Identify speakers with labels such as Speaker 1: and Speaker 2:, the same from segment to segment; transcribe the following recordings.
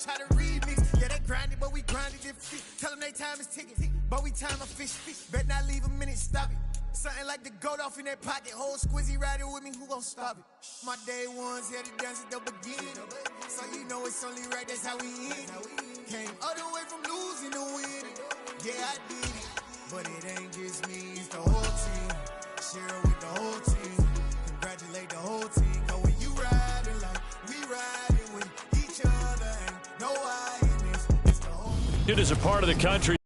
Speaker 1: try to remix. Yeah, they grinded, but we grinded it fit. Tell them they time is ticking, but we time a fish. Bet not leave a minute, stop it. Something like the goat off in that pocket. Whole squizzy riding with me, who gon' stop it? My day ones had to dance at the beginning. So you know it's only right, that's how we end. Came all the way from losing to winning. Yeah, I did it. But it ain't just me, it's the whole team. Share it with the whole team. Congratulate the whole team. Cause when you riding like we riding with each other, ain't no I in this. It's the whole team.
Speaker 2: It is a part of the country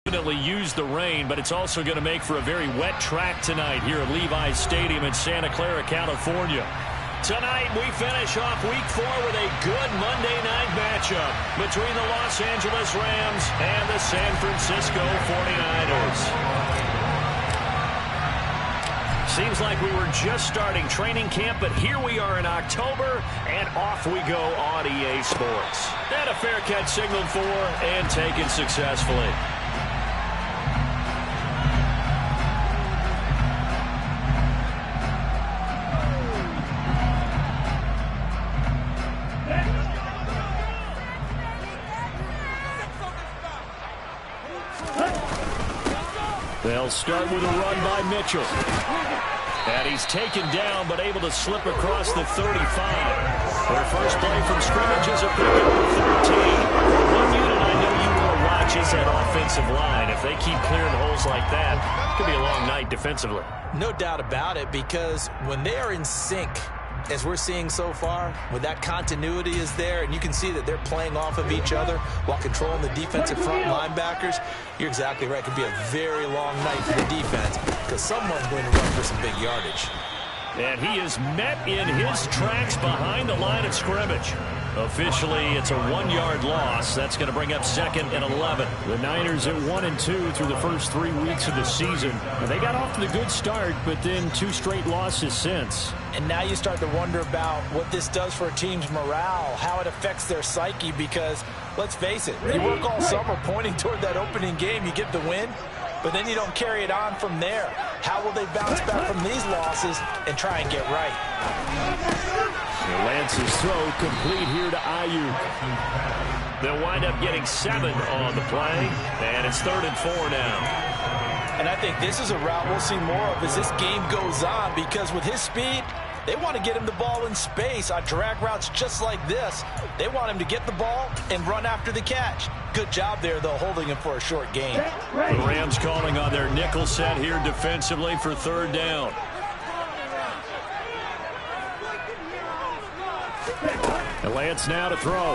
Speaker 2: definitely use the rain, but it's also going to make for a very wet track tonight here at Levi's Stadium in Santa Clara, California. Tonight, we finish off Week 4 with a good Monday night matchup between the Los Angeles Rams and the San Francisco 49ers. Seems like we were just starting training camp, but here we are in October, and off we go on EA Sports. And a fair catch signaled for and taken successfully. They'll start with a run by Mitchell. And he's taken down, but able to slip across the 35. Their first play from scrimmage is a pickup of 13. One unit I know you want to watch is that offensive line. If they keep clearing holes like that, it could be a long night defensively.
Speaker 3: No doubt about it, because when they are in sync, as we're seeing so far, when that continuity is there and you can see that they're playing off of each other while controlling the defensive front linebackers, you're exactly right. It could be a very long night for the defense because someone's going to run for some big yardage.
Speaker 2: And he is met in his tracks behind the line of scrimmage. Officially, it's a 1-yard loss. That's going to bring up 2nd and 11. The Niners at 1-2 through the first 3 weeks of the season. They got off to the good start, but then 2 straight losses since.
Speaker 3: And now you start to wonder about what this does for a team's morale, how it affects their psyche, because let's face it, you work all summer pointing toward that opening game, you get the win, but then you don't carry it on from there. How will they bounce back from these losses and try and get right?
Speaker 2: Lance's throw complete here to Ayuk. They'll wind up getting 7 on the play, and it's 3rd and 4 now.
Speaker 3: And I think this is a route we'll see more of as this game goes on, because with his speed, they want to get him the ball in space on drag routes just like this. They want him to get the ball and run after the catch. Good job there, though, holding him for a short gain.
Speaker 2: The Rams calling on their nickel set here defensively for 3rd down. And Lance now to throw.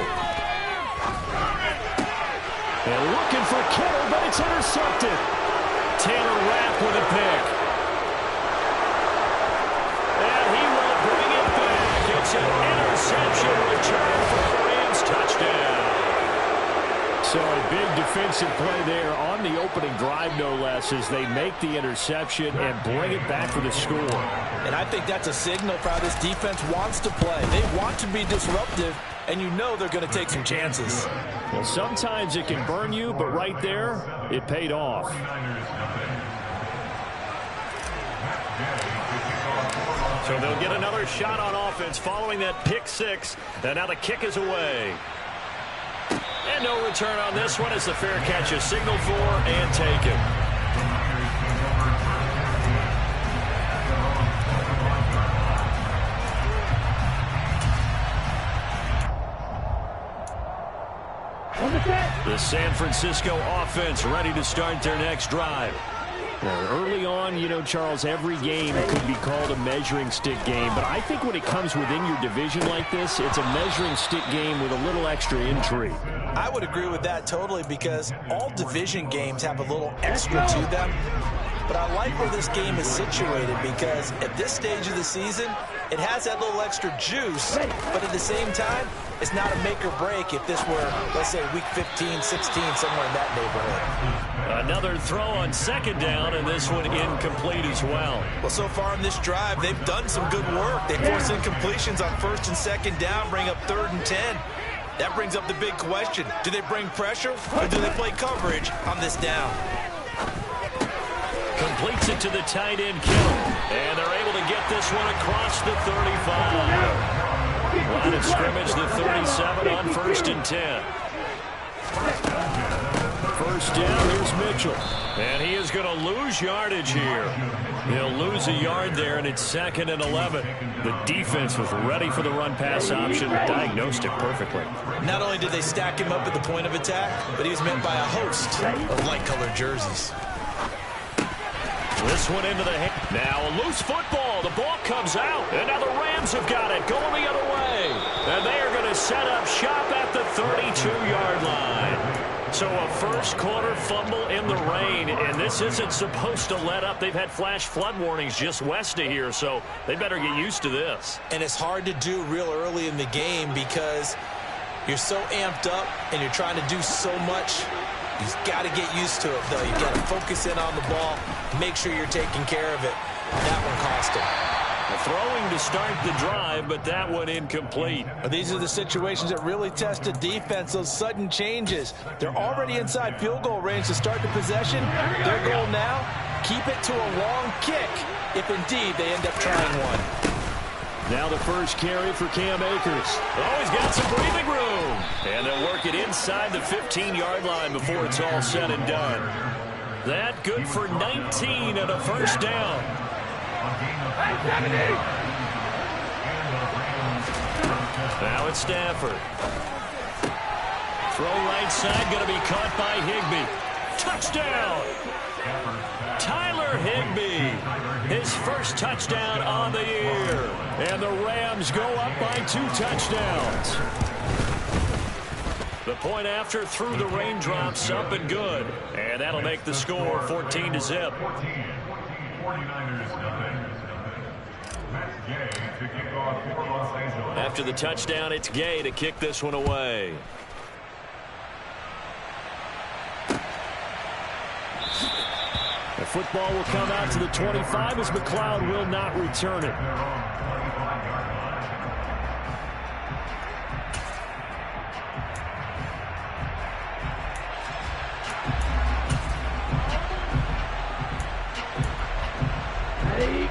Speaker 2: And looking for Kittle, but it's intercepted. Taylor Rapp with a pick. And he will bring it back. It's an interception return for the Rams. Touchdown. So a big defensive play there on the opening drive, no less, as they make the interception and bring it back for the score.
Speaker 3: And I think that's a signal for how this defense wants to play. They want to be disruptive, and you know they're going to take some chances.
Speaker 2: Well, sometimes it can burn you, but right there, it paid off. So they'll get another shot on offense following that pick 6, and now the kick is away. And no return on this one as the fair catch is signaled for and taken. The San Francisco offense ready to start their next drive. Now, early on, you know, Charles, every game could be called a measuring stick game, but I think when it comes within your division like this, it's a measuring stick game with a little extra intrigue.
Speaker 3: I would agree with that totally, because all division games have a little extra to them. But I like where this game is situated, because at this stage of the season, it has that little extra juice, but at the same time, it's not a make or break if this were, let's say, week 15, 16, somewhere in that neighborhood.
Speaker 2: Another throw on 2nd down, and this one incomplete as well.
Speaker 3: Well, so far in this drive, they've done some good work. They force incompletions on 1st and 2nd down, bring up 3rd and 10. That brings up the big question. Do they bring pressure, or do they play coverage on this down?
Speaker 2: Completes it to the tight end, Kittle. And they're able to get this one across the 35. Line of scrimmage, the 37 on 1st and 10. First down, here's Mitchell. And he is going to lose yardage here. He'll lose a yard there, and it's 2nd and 11. The defense was ready for the run-pass option, diagnosed it perfectly.
Speaker 3: Not only did they stack him up at the point of attack, but he was met by a host of light-colored jerseys.
Speaker 2: This one into the hand. Now a loose football. The ball comes out. And now the Rams have got it. Going the other way. And they are going to set up shop at the 32-yard line. So a first-quarter fumble in the rain. And this isn't supposed to let up. They've had flash flood warnings just west of here. So they better get used to this.
Speaker 3: And it's hard to do real early in the game because you're so amped up and you're trying to do so much. You've got to get used to it, though. You've got to focus in on the ball, make sure you're taking care of it. That one cost him.
Speaker 2: Throwing to start the drive, but that one incomplete.
Speaker 3: These are the situations that really test a defense, those sudden changes. They're already inside field goal range to start the possession. Their goal now, keep it to a long kick, if indeed they end up trying one.
Speaker 2: Now the first carry for Cam Akers. Oh, he's got some breathing room. And they'll work it inside the 15-yard line before it's all said and done. That good for 19 and a first down. Now it's Stafford. Throw right side, going to be caught by Higbee. Touchdown! Tyler Higbee, his first touchdown on the year. And the Rams go up by 2 touchdowns. The point after through the raindrops, up and good. And that'll make the score 14-0. After the touchdown, it's Gay to kick this one away. The football will come out to the 25 as McLeod will not return it.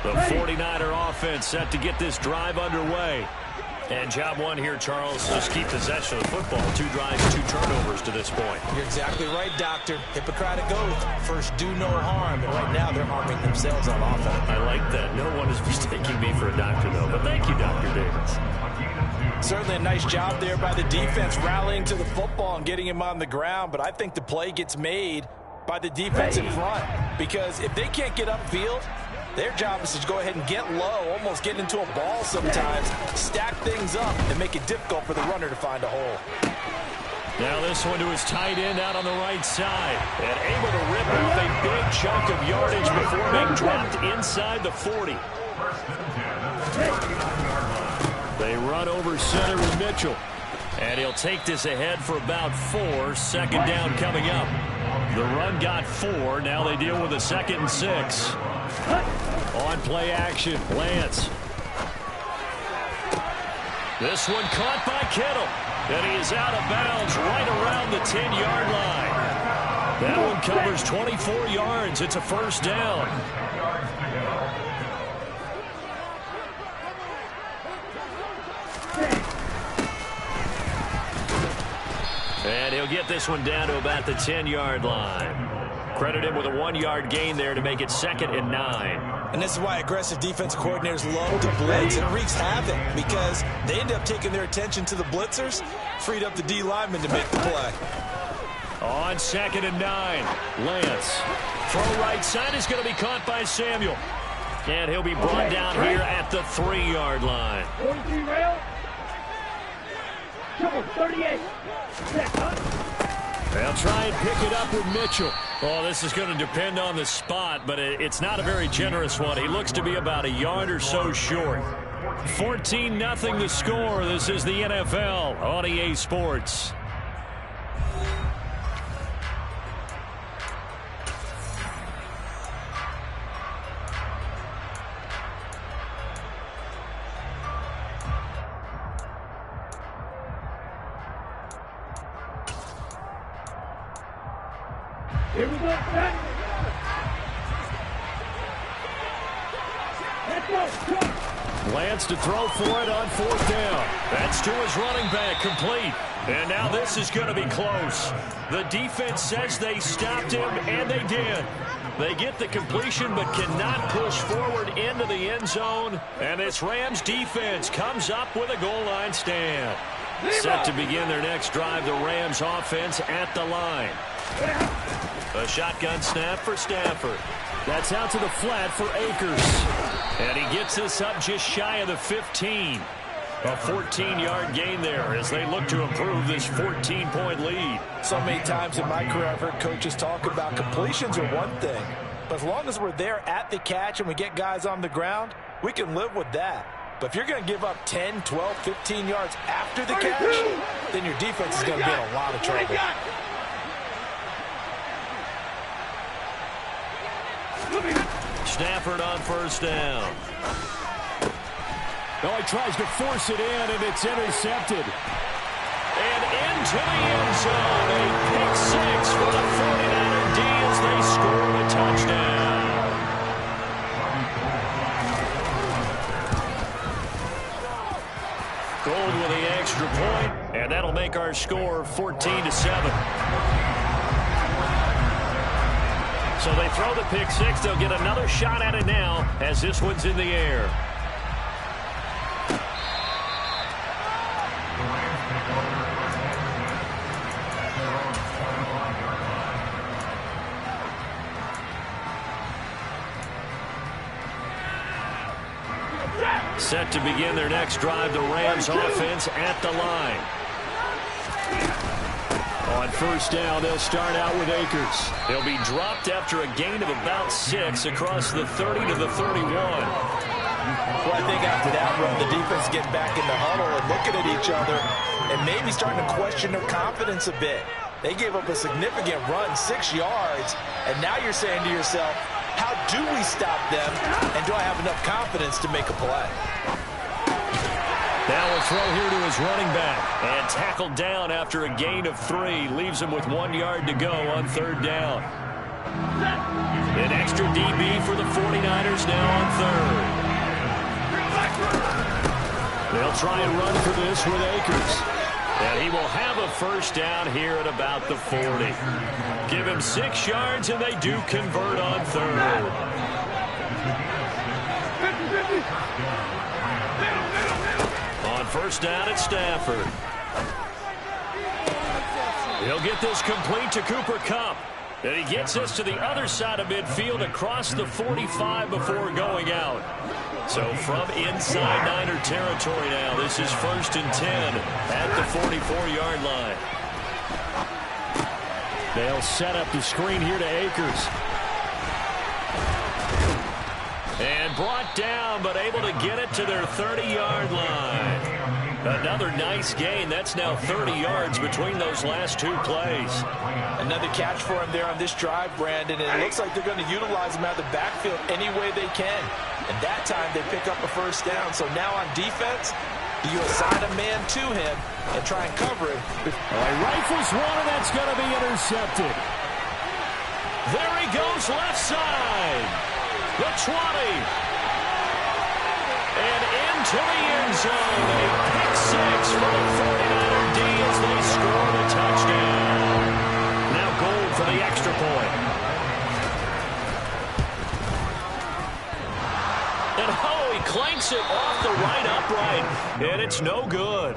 Speaker 2: The 49er offense set to get this drive underway. And job one here, Charles, just keep possession of the football. 2 drives, 2 turnovers to this point.
Speaker 3: You're exactly right, Doctor. Hippocratic oath. First, do no harm. And right now, they're harming themselves on offense.
Speaker 2: I like that. No one is mistaking me for a doctor, though. But thank you, Dr. Davis.
Speaker 3: Certainly a nice job there by the defense, rallying to the football and getting him on the ground. But I think the play gets made by the defense in front. Because if they can't get upfield, their job is to go ahead and get low, almost get into a ball sometimes, stack things up, and make it difficult for the runner to find a hole.
Speaker 2: Now this one to his tight end out on the right side. And able to rip off a big chunk of yardage before being dropped inside the 40. They run over center with Mitchell. And he'll take this ahead for about 4. 2nd down coming up. The run got 4. Now they deal with a 2nd and 6. On play action, Lance. This one caught by Kittle. And he is out of bounds right around the 10-yard line. That one covers 24 yards. It's a first down. And he'll get this one down to about the 10-yard line. Credit him with a 1-yard gain there to make it 2nd and 9.
Speaker 3: And this is why aggressive defensive coordinators love to blitz. It wreaks havoc because they end up taking their attention to the blitzers, freed up the D lineman to make the play.
Speaker 2: On 2nd and 9, Lance. Throw right side is going to be caught by Samuel. And he'll be brought down here at the 3-yard line.
Speaker 4: 43 rail. Come on, 38.
Speaker 2: They'll try and pick it up with Mitchell. Oh, this is going to depend on the spot, but it's not a very generous one. He looks to be about a yard or so short. 14-0 the score. This is the NFL on EA Sports.
Speaker 4: Here we go, back. Let's go.
Speaker 2: Lands to throw for it on fourth down. That's to his running back, complete. And now this is going to be close. The defense says they stopped him, and they did. They get the completion but cannot push forward into the end zone. And this Rams defense comes up with a goal line stand. Set to begin their next drive, the Rams offense at the line. A shotgun snap for Stafford. That's out to the flat for Akers. And he gets this up just shy of the 15. A 14-yard gain there as they look to improve this 14-point lead.
Speaker 3: So many times in my career I've heard coaches talk about completions are one thing. But as long as we're there at the catch and we get guys on the ground, we can live with that. But if you're going to give up 10, 12, 15 yards after the catch, then your defense is going to be in a lot of trouble.
Speaker 2: Stafford on first down.
Speaker 5: Oh, he tries to force it in, and it's intercepted.
Speaker 2: And into the end zone. A pick six for the 49er D as they score a touchdown. Gold with the extra point, and that'll make our score 14-7. So they throw the pick six. They'll get another shot at it now as this one's in the air. Set to begin their next drive, the Rams offense at the line.
Speaker 5: On first down, they'll start out with Akers.
Speaker 2: He'll be dropped after a gain of about 6 across the 30 to the 31.
Speaker 3: Well, I think after that run, the defense getting back in the huddle and looking at each other and maybe starting to question their confidence a bit. They gave up a significant run, 6 yards, and now you're saying to yourself, how do we stop them, and do I have enough confidence to make a play?
Speaker 2: Now a throw here to his running back. And tackled down after a gain of 3. Leaves him with 1 yard to go on third down. An extra DB for the 49ers now on third. They'll try and run for this with Akers. And he will have a first down here at about the 40. Give him 6 yards, and they do convert on third. On first down at Stafford. He'll get this complete to Cooper Kupp. And he gets this to the other side of midfield across the 45 before going out. So from inside Niner territory now, this is 1st and 10 at the 44-yard line.
Speaker 5: They'll set up the screen here to Akers.
Speaker 2: And brought down, but able to get it to their 30-yard line. Another nice gain. That's now 30 yards between those last 2 plays.
Speaker 3: Another catch for him there on this drive, Brandon, and it looks like they're going to utilize him out of the backfield any way they can. And that time they pick up a first down. So now on defense, you assign a man to him and try and cover him.
Speaker 5: He rifles one, and that's going to be intercepted.
Speaker 2: There he goes, left side. The 20. And into the end zone. A pick six for the 49er D as they score the touchdown. Now goal for the extra point. And oh, he clanks it off the right upright. And it's no good.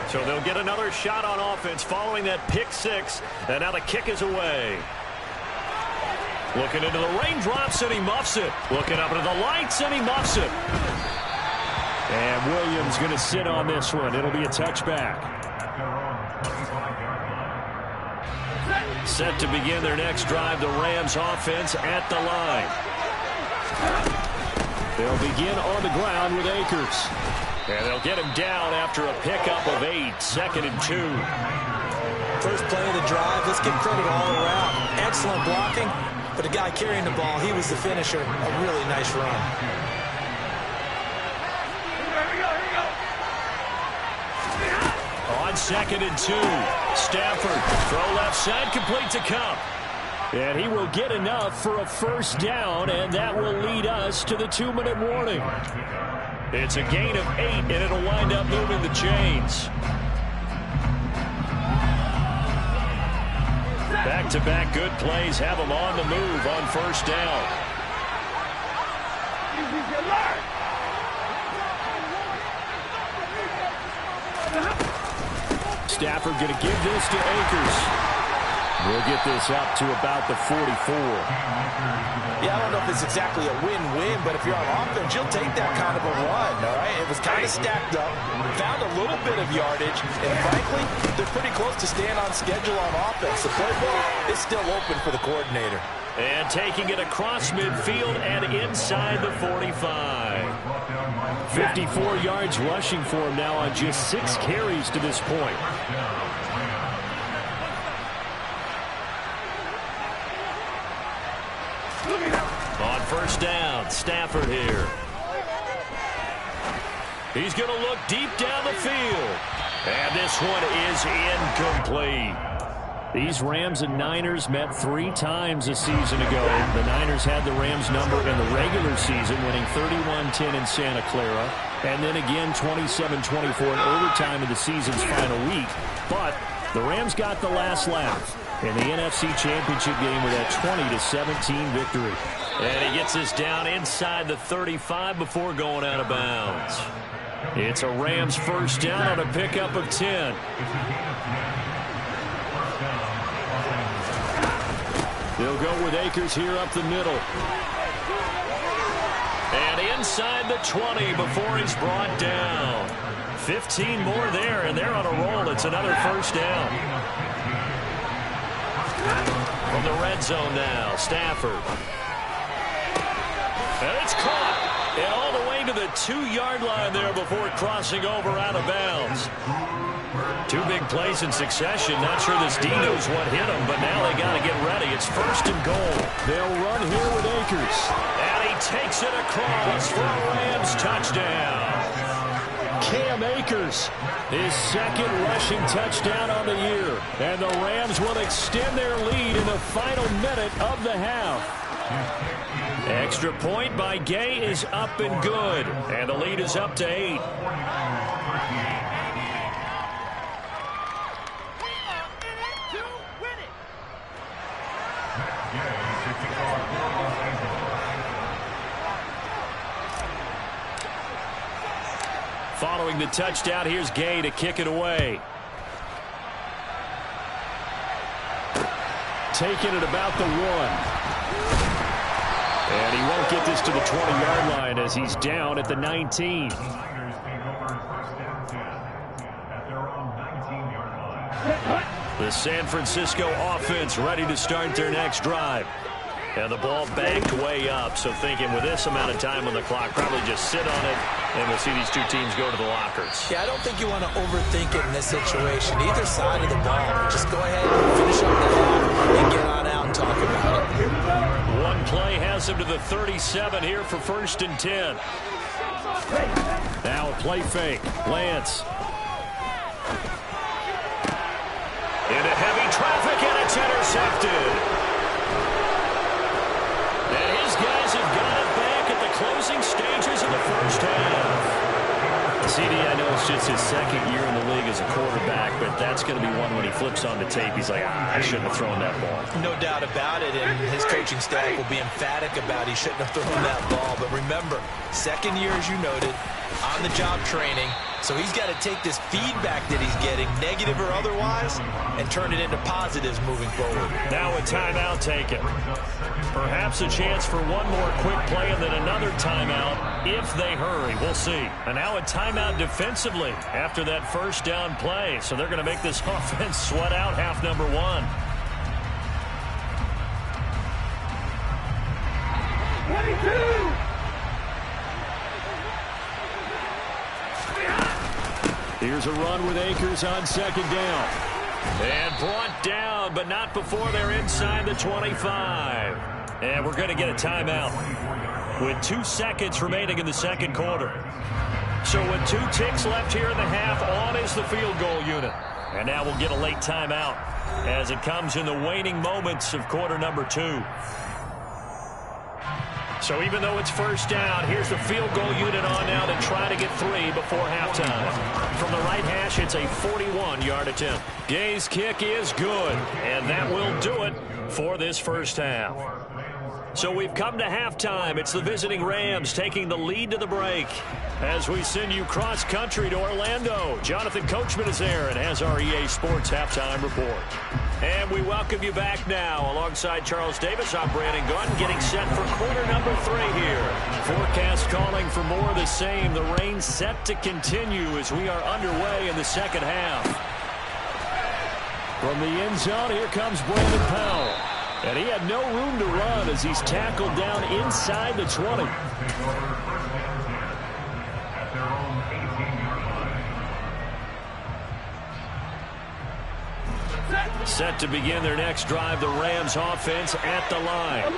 Speaker 2: So they'll get another shot on offense following that pick six. And now the kick is away. Looking into the raindrops, and he muffs it. Looking up into the lights, and he muffs it.
Speaker 5: And Williams going to sit on this one. It'll be a touchback.
Speaker 2: Set to begin their next drive, the Rams offense at the line.
Speaker 5: They'll begin on the ground with Akers.
Speaker 2: And they'll get him down after a pickup of 8, 2nd and 2.
Speaker 3: First play of the drive, let's give credit all around. Excellent blocking, but the guy carrying the ball, he was the finisher. A really nice run.
Speaker 2: On 2nd and 2, Stafford, throw left side, complete to Kupp. And he will get enough for a first down, and that will lead us to the 2-minute warning. It's a gain of 8, and it'll wind up moving the chains. Back-to-back good plays have them on the move on first down. Stafford going to give this to Akers. We'll get this up to about the 44.
Speaker 3: Yeah, I don't know if it's exactly a win-win, but if you're on offense, you'll take that kind of a run, all right? It was kind of stacked up, found a little bit of yardage, and frankly, they're pretty close to staying on schedule on offense. The playbook is still open for the coordinator.
Speaker 2: And taking it across midfield and inside the 45. 54 yards rushing for him now on just 6 carries to this point. On first down, Stafford here. He's going to look deep down the field. And this one is incomplete. These Rams and Niners met 3 times a season ago. The Niners had the Rams number in the regular season, winning 31-10 in Santa Clara, and then again 27-24 in overtime in the season's final week. But the Rams got the last laugh in the NFC Championship game with that 20-17 victory. And he gets this down inside the 35 before going out of bounds. It's a Rams first down on a pickup of 10. They'll go with Akers here up the middle. And inside the 20 before he's brought down. 15 more there, and they're on a roll. It's another first down. From the red zone now, Stafford. And it's caught. And all the way to the 2-yard line there before crossing over out of bounds. 2 big plays in succession. Not sure this D knows what hit him, but now they got to get ready. It's first and goal. They'll run here with Akers. And he takes it across for a Rams touchdown. Cam Akers, his second rushing touchdown on the year. And the Rams will extend their lead in the final minute of the half. Extra point by Gay is up and good. And the lead is up to 8. Following the touchdown, here's Gay to kick it away. Taking it about the 1. And he won't get this to the 20-yard line as he's down at the 19. The San Francisco offense ready to start their next drive. And the ball banked way up, so thinking with this amount of time on the clock, probably just sit on it, and we'll see these 2 teams go to the lockers.
Speaker 3: Yeah, I don't think you want to overthink it in this situation. Either side of the ball, just go ahead and finish up the half and get on out and talk about it.
Speaker 2: One play has him to the 37 here for first and 10. Now a play fake. Lance. Into heavy traffic, and it's intercepted. And his guys have got it back at the closing stages of the first half. CD, I know it's just his second year in the league as a quarterback, but that's going to be one when he flips on the tape. He's like, I shouldn't have thrown that ball.
Speaker 3: No doubt about it, and his coaching staff will be emphatic about he shouldn't have thrown that ball. But remember, second year, as you noted, on-the-job training. So he's got to take this feedback that he's getting, negative or otherwise, and turn it into positives moving forward.
Speaker 2: Now a timeout taken. Perhaps a chance for one more quick play and then another timeout if they hurry. We'll see. And now a timeout defensively after that first down play. So they're going to make this offense sweat out half number 1.
Speaker 4: 22!
Speaker 2: Here's a run with Akers on second down. And brought down, but not before they're inside the 25. And we're going to get a timeout with 2 seconds remaining in the second quarter. So with 2 ticks left here in the half, on is the field goal unit. And now we'll get a late timeout as it comes in the waning moments of quarter number 2. So even though it's first down, here's the field goal unit on now to try to get 3 before halftime. From the right hash, it's a 41-yard attempt. Gay's kick is good, and that will do it for this first half. So we've come to halftime. It's the visiting Rams taking the lead to the break. As we send you cross-country to Orlando, Jonathan Coachman is there and has our EA Sports halftime report. And we welcome you back now. Alongside Charles Davis, I'm Brandon Gunn, getting set for quarter number 3 here. Forecast calling for more of the same. The rain set to continue as we are underway in the second half. From the end zone, here comes Brandon Powell. And he had no room to run as he's tackled down inside the 20. Set to begin their next drive, the Rams offense at the line.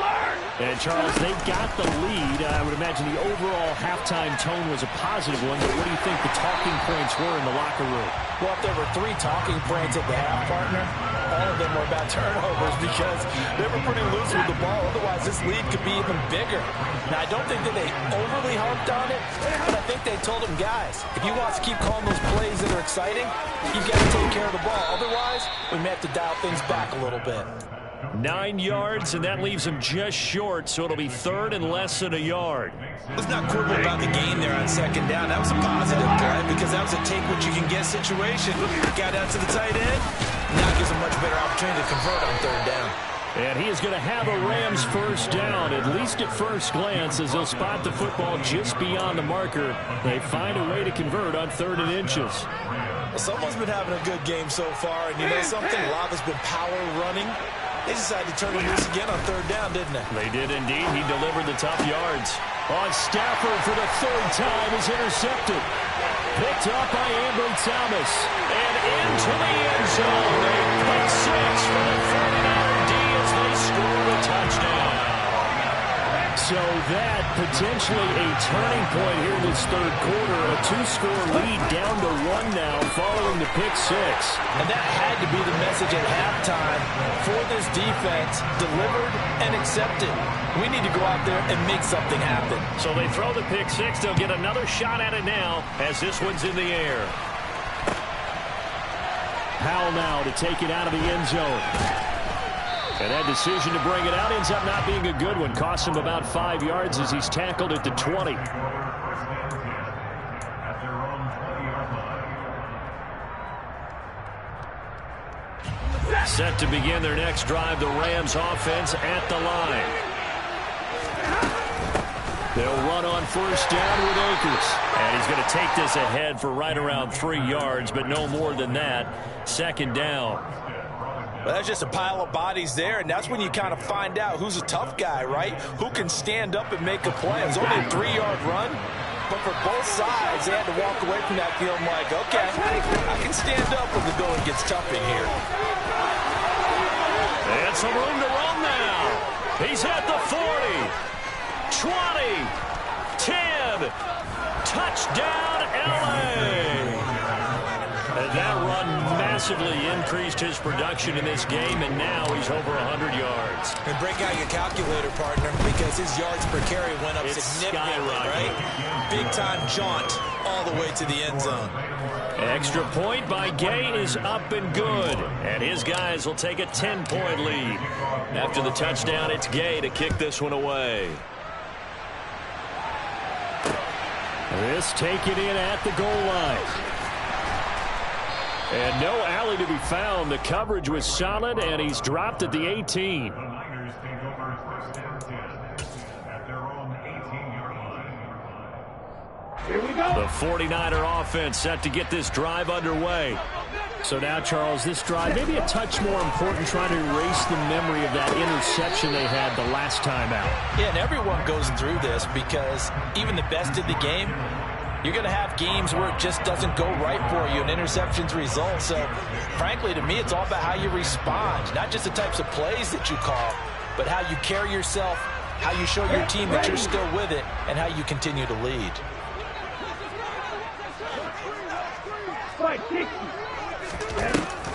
Speaker 2: And, Charles, they got the lead. I would imagine the overall halftime tone was a positive one, but what do you think the talking points were in the locker room?
Speaker 3: Well, if there were 3 talking points at the half, partner, all of them were about turnovers because they were pretty loose with the ball. Otherwise, this lead could be even bigger. Now, I don't think that they overly harped on it, but I think they told them, guys, if you want us to keep calling those plays that are exciting, you've got to take care of the ball. Otherwise, we may have to dial things back a little bit.
Speaker 2: 9 yards, and that leaves him just short, so it'll be 3rd and less than a yard.
Speaker 3: Let's not quibble about the gain there on second down. That was a positive play because that was a take-what-you-can-get situation. Got out to the tight end. Now gives him much better opportunity to convert on 3rd down.
Speaker 2: And he is going to have a Rams first down, at least at first glance, as they'll spot the football just beyond the marker. They find a way to convert on 3rd and inches.
Speaker 3: Well, someone's been having a good game so far, and you know something? Lava's been power running. They decided to turn him loose again on 3rd down, didn't they?
Speaker 2: They did indeed. He delivered the tough yards. On Stafford for the 3rd time is intercepted. Picked up by Ambry Thomas. And into the end zone. A pick 6 for the 49er D as they score a touchdown. So that potentially a turning point here in this 3rd quarter. A 2-score lead down to 1 now following the pick 6.
Speaker 3: And that had to be the message at halftime for this defense. Delivered and accepted. We need to go out there and make something happen.
Speaker 2: So they throw the pick 6. They'll get another shot at it now as this one's in the air. Powell now to take it out of the end zone. And that decision to bring it out ends up not being a good one. Costs him about 5 yards as he's tackled at the 20. Set to begin their next drive, the Rams offense at the line. They'll run on first down with Akers. And he's going to take this ahead for right around 3 yards, but no more than that. 2nd down.
Speaker 3: Well, that's just a pile of bodies there, and that's when you kind of find out who's a tough guy, right? Who can stand up and make a play. It was only a 3-yard run, but for both sides, they had to walk away from that feeling like, okay, I can stand up when the going gets tough in here.
Speaker 2: And some room to run now. He's at the 40, 20, 10, touchdown LA. And that run massively increased his production in this game, and now he's over 100 yards.
Speaker 3: And break out your calculator, partner, because his yards per carry went up significantly, right? Big-time jaunt all the way to the end zone.
Speaker 2: Extra point by Gay is up and good. And his guys will take a 10-point lead. After the touchdown, it's Gay to kick this one away. This taken in at the goal line. And no alley to be found. The coverage was solid, and he's dropped at the 18.
Speaker 4: Here we go.
Speaker 2: The 49er offense set to get this drive underway. So now, Charles, this drive maybe a touch more important, trying to erase the memory of that interception they had the last time out.
Speaker 3: Yeah, and everyone goes through this because even the best in the game, you're going to have games where it just doesn't go right for you, and interceptions result. So, frankly, to me, it's all about how you respond, not just the types of plays that you call, but how you carry yourself, how you show your team that you're still with it, and how you continue to lead.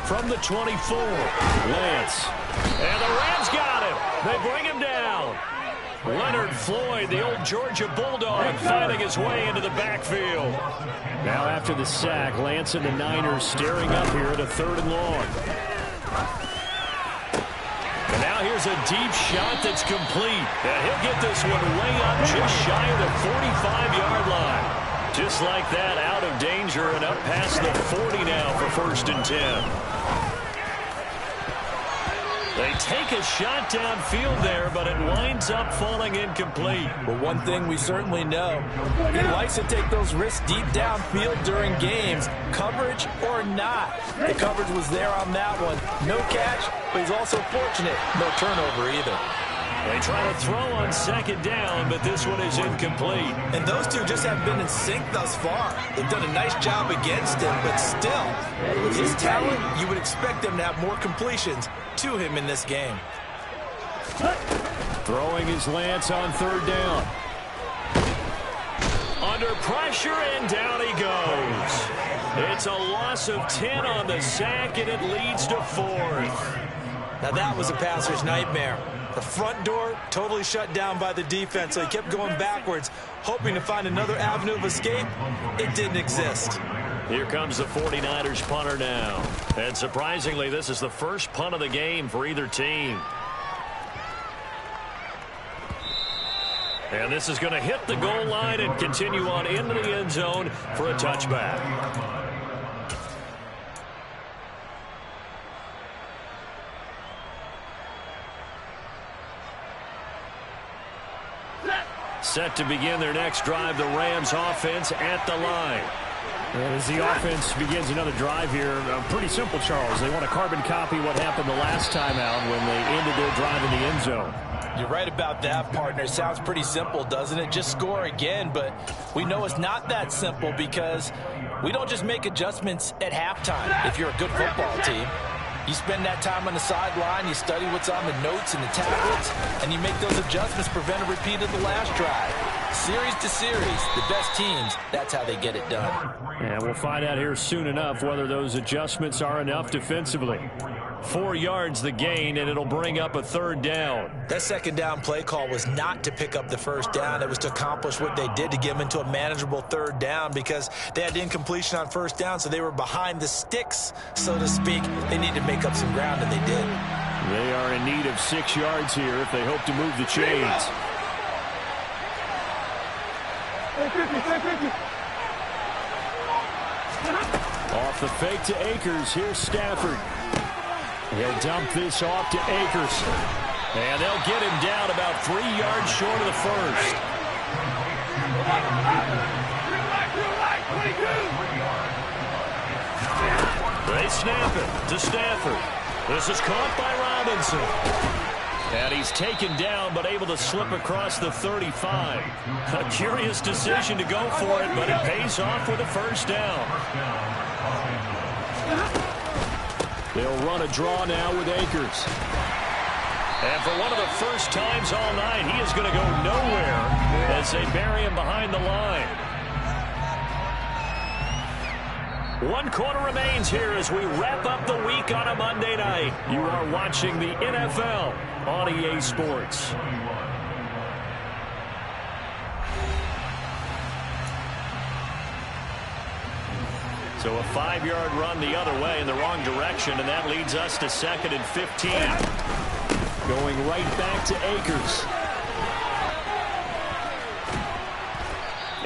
Speaker 2: From the 24, Lance. And the Rams got him. They bring him down. Leonard Floyd, the old Georgia Bulldog, finding his way into the backfield.
Speaker 5: Now after the sack, Lance and the Niners staring up here at a 3rd and long.
Speaker 2: And now here's a deep shot that's complete. And he'll get this one way up just shy of the 45-yard line. Just like that, out of danger and up past the 40 now for 1st and 10. They take a shot downfield there, but it winds up falling incomplete.
Speaker 3: Well, one thing we certainly know, he likes to take those risks deep downfield during games, coverage or not. The coverage was there on that one. No catch, but he's also fortunate. No turnover either.
Speaker 2: They try to throw on 2nd down, but this one is incomplete.
Speaker 3: And those two just haven't been in sync thus far. They've done a nice job against him, but still, with his talent, you would expect them to have more completions to him in this game.
Speaker 5: Throwing his Lance on 3rd down.
Speaker 2: Under pressure, and down he goes. It's a loss of 10 on the sack, and it leads to 4th.
Speaker 3: Now that was a passer's nightmare. The front door totally shut down by the defense, so he kept going backwards, hoping to find another avenue of escape. It didn't exist.
Speaker 2: Here comes the 49ers punter now. And surprisingly, this is the first punt of the game for either team. And this is going to hit the goal line and continue on into the end zone for a touchback. Set to begin their next drive, the Rams offense at the line.
Speaker 5: And as the offense begins another drive here, pretty simple, Charles. They want to carbon copy what happened the last time out when they ended their drive in the end zone.
Speaker 3: You're right about that, partner. Sounds pretty simple, doesn't it? Just score again, but we know it's not that simple because we don't just make adjustments at halftime if you're a good football team. You spend that time on the sideline, you study what's on the notes and the tablets, and you make those adjustments, prevent a repeat of the last drive. Series to series, the best teams, that's how they get it done.
Speaker 5: And we'll find out here soon enough whether those adjustments are enough defensively.
Speaker 2: 4 yards the gain, and it'll bring up a 3rd down.
Speaker 3: That 2nd down play call was not to pick up the 1st down. It was to accomplish what they did to get them into a manageable 3rd down because they had incompletion on 1st down, so they were behind the sticks, so to speak. They needed to make up some ground, and they did.
Speaker 5: They are in need of 6 yards here if they hope to move the chains. Off the fake to Akers. Here's Stafford. He'll dump this off to Akers.
Speaker 2: And they'll get him down about 3 yards short of the 1st. They snap it to Stafford. This is caught by Robinson. And he's taken down, but able to slip across the 35. A curious decision to go for it, but it pays off with a 1st down.
Speaker 5: They'll run a draw now with Akers.
Speaker 2: And for one of the first times all night, he is going to go nowhere as they bury him behind the line. 1 quarter remains here as we wrap up the week on a Monday night. You are watching the NFL on EA Sports. So a 5-yard run the other way in the wrong direction, and that leads us to 2nd and 15.
Speaker 5: Going right back to Akers.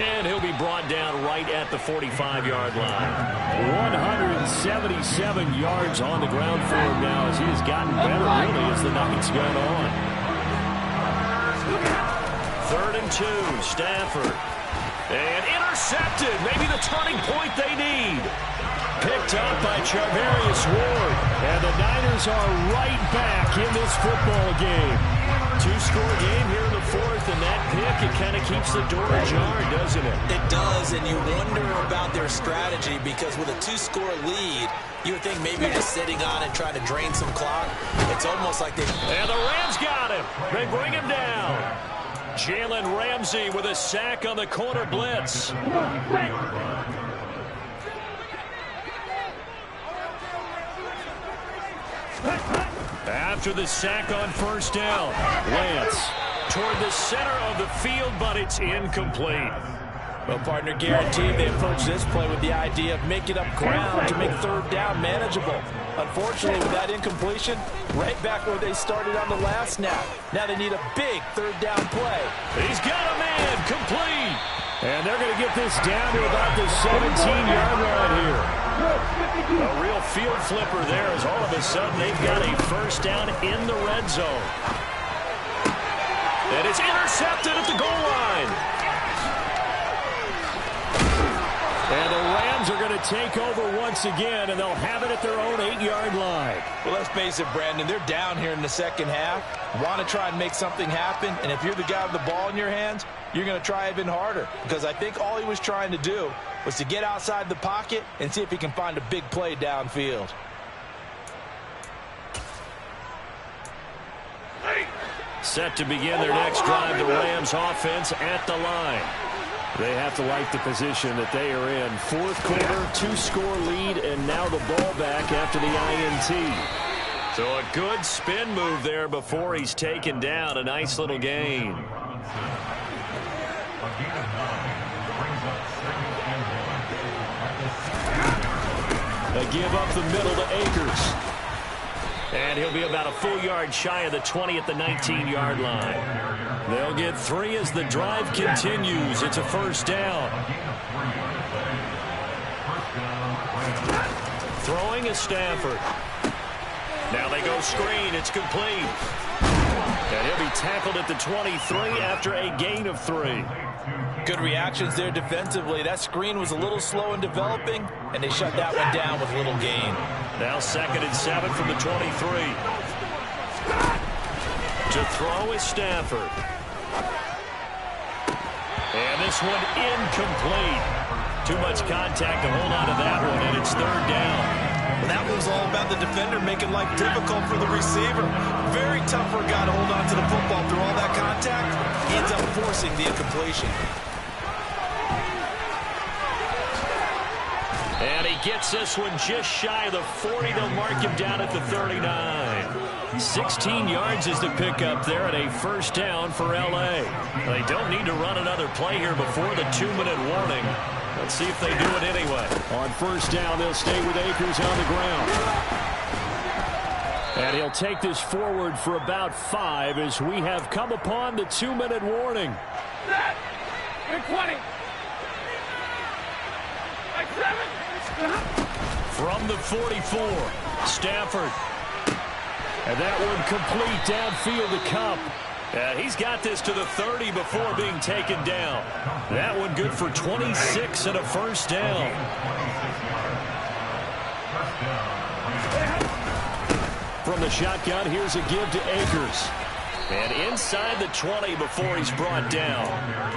Speaker 2: And he'll be brought down right at the 45-yard line.
Speaker 5: 177 yards on the ground for him now as he has gotten better, really, as the night's gone on.
Speaker 2: 3rd and 2, Stafford. And intercepted, maybe the turning point they need. Picked up by Charvarius Ward.
Speaker 5: And the Niners are right back in this football game.
Speaker 2: 2-score game here in the 4th, and that pick, it kind of keeps the door ajar, doesn't it?
Speaker 3: It does, and you wonder about their strategy because with a 2-score lead, you would think maybe you're just sitting on it trying to drain some clock. It's almost like they...
Speaker 2: And the Rams got him. They bring him down. Jalen Ramsey with a sack on the corner blitz. after the sack on first down. Lance toward the center of the field, but it's incomplete.
Speaker 3: Well, partner, guaranteed they approach this play with the idea of making up ground to make third down manageable. Unfortunately, with that incompletion, right back where they started on the last snap. Now they need a big third down play.
Speaker 2: He's got a man, complete. And they're going to get this down to about the 17-yard line here. A real field flipper there as all of a sudden they've got a first down in the red zone. And it's intercepted at the goal line. And the Rams are going to take over once again, and they'll have it at their own 8-yard line.
Speaker 3: Well, let's face it, Brandon, they're down here in the second half. Want to try and make something happen, and if you're the guy with the ball in your hands, you're going to try even harder, because I think all he was trying to do was to get outside the pocket and see if he can find a big play downfield.
Speaker 2: Set to begin their next drive, the Rams offense at the line. They have to like the position that they are in. Fourth quarter, 2-score lead, and now the ball back after the INT. So a good spin move there before he's taken down. A nice little gain. They give up the middle to Akers. And he'll be about a full yard shy of the 20 at the 19-yard line. They'll get 3 as the drive continues. It's a first down. Throwing is Stafford. Now they go screen. It's complete. And he'll be tackled at the 23 after a gain of 3.
Speaker 3: Good reactions there defensively. That screen was a little slow in developing, and they shut that one down with little gain.
Speaker 2: Now 2nd and 7 from the 23. To throw is Stafford. And this one incomplete. Too much contact to hold on to that one, and it's third down.
Speaker 3: Well, that was all about the defender making life difficult for the receiver. Very tough for a guy to hold on to the football through all that contact. He ends up forcing the incompletion.
Speaker 2: And he gets this one just shy of the 40. They'll mark him down at the 39. 16 yards is the pickup there at a first down for L.A. They don't need to run another play here before the 2-minute warning. Let's see if they do it anyway.
Speaker 5: On first down, they'll stay with Akers on the ground. And he'll take this forward for about 5 as we have come upon the 2-minute warning.
Speaker 4: Set. 20. Like 7.
Speaker 2: From the 44, Stafford. And that one complete downfield to Cup. He's got this to the 30 before being taken down. That one good for 26 and a first down.
Speaker 5: From the shotgun, here's a give to Akers.
Speaker 2: And inside the 20 before he's brought down.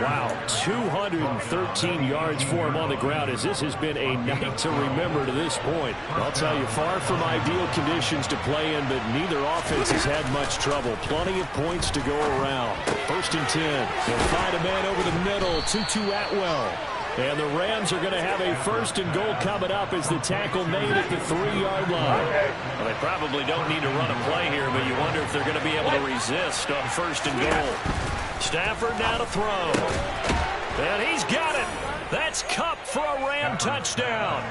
Speaker 5: Wow, 213 yards for him on the ground as this has been a night to remember to this point. I'll tell you, far from ideal conditions to play in, but neither offense has had much trouble. Plenty of points to go around. First and 10. They'll find a man over the middle, Tutu Atwell. And the Rams are going to have a first and goal coming up as the tackle made at the 3-yard line.
Speaker 2: Well, they probably don't need to run a play here, but you wonder if they're going to be able to resist on first and goal. Stafford now to throw. And he's got it. That's Cup for a Ram touchdown.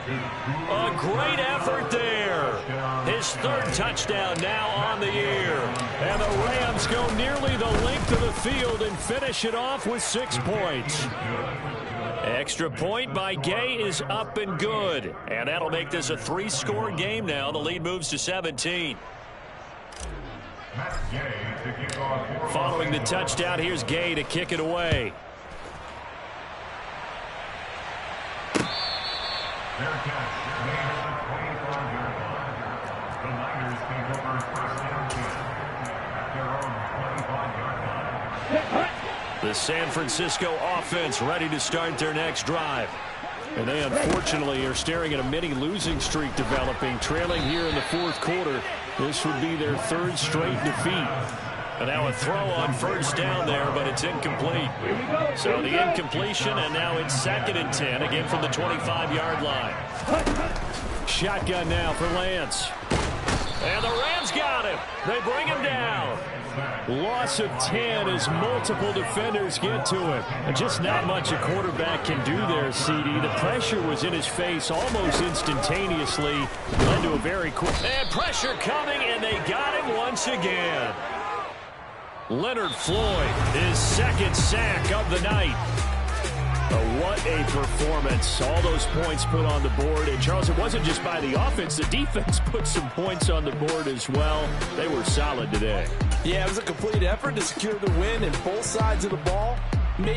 Speaker 2: A great effort there. His 3rd touchdown now on the year. And the Rams go nearly the length of the field and finish it off with 6 points. Extra point by Gay is up and good. And that'll make this a 3-score game now. The lead moves to 17. Following the touchdown, here's Gay to kick it away. The San Francisco offense ready to start their next drive.
Speaker 5: And they unfortunately are staring at a mini losing streak developing, trailing here in the 4th quarter. This would be their 3rd straight defeat.
Speaker 2: And now a throw on first down there, but it's incomplete. So the incompletion, and now it's 2nd and 10, again from the 25-yard line.
Speaker 5: Shotgun now for Lance. And the Rams got him. They bring him down. Loss of 10 as multiple defenders get to him. And just not much a quarterback can do there, CD. The pressure was in his face almost instantaneously. Led to a very quick... And pressure coming, and they got him once again. Leonard Floyd, his second sack of the night. What a performance. All those points put on the board. And, Charles, it wasn't just by the offense. The defense put some points on the board as well. They were solid today.
Speaker 3: Yeah, it was a complete effort to secure the win, and both sides of the ball made